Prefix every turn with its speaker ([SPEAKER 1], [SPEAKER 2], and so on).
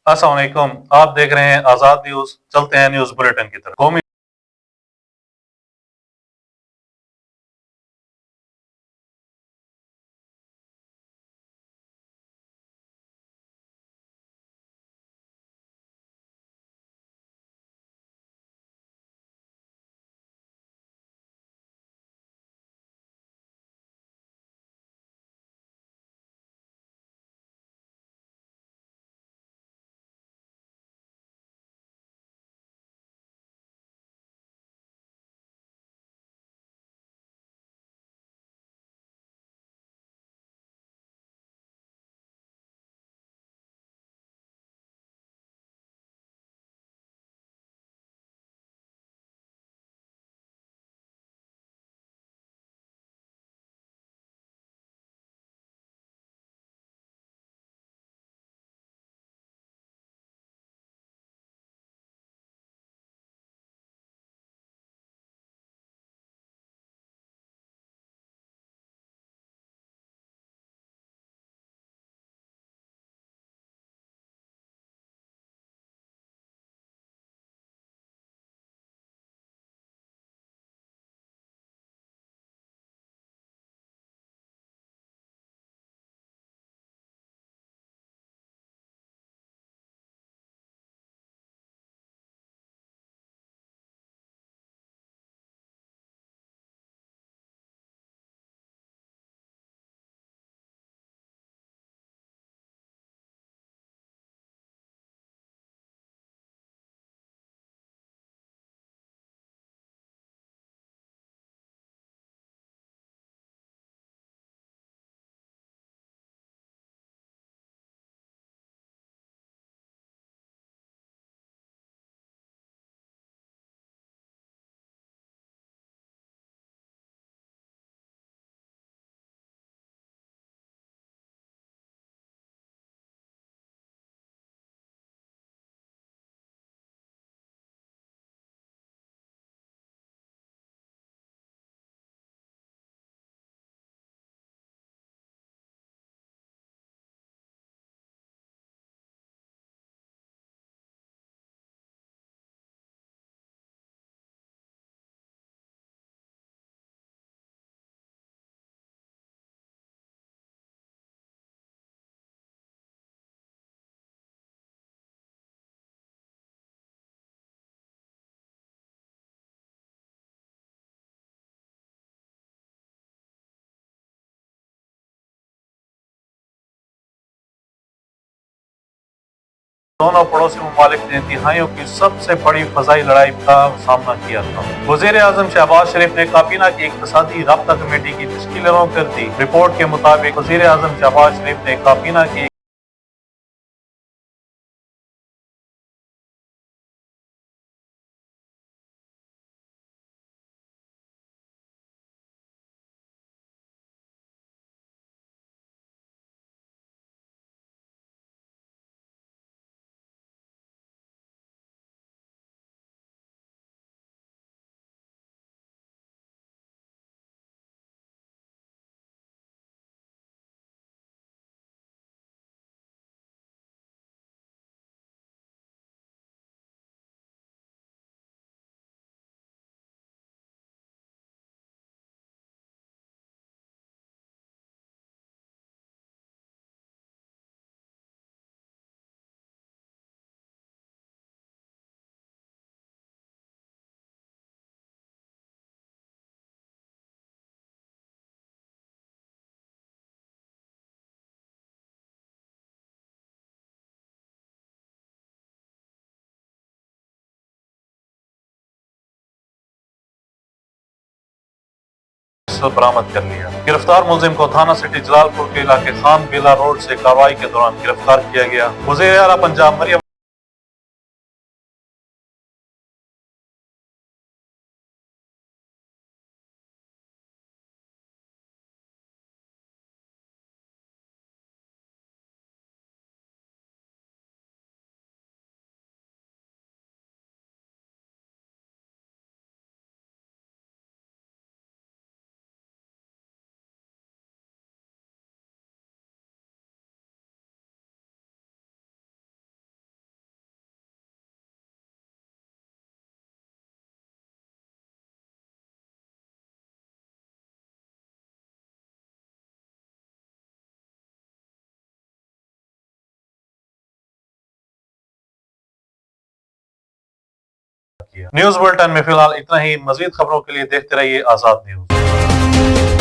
[SPEAKER 1] अस्सलाम वालेकुम। आप देख रहे हैं आजाद न्यूज। चलते हैं न्यूज बुलेटिन की तरफ। कौमी दोनों पड़ोसी ममालिक ने तिहाइयों की सबसे बड़ी फजाई लड़ाई का सामना किया था। वजीर आजम शहबाज शरीफ ने काबीना की इक्तिसादी राब्ता कमेटी की तश्कील कर दी। रिपोर्ट के मुताबिक वजीर आजम शहबाज शरीफ ने काबीना की बरामद कर लिया। गिरफ्तार मुलजिम को थाना सिटी जलालपुर के इलाके खान बेला रोड से कार्रवाई के दौरान गिरफ्तार किया गया। वजीर आला पंजाब मरियम किया। न्यूज बुलेटिन में फिलहाल इतना ही। मजीद खबरों के लिए देखते रहिए आजाद न्यूज।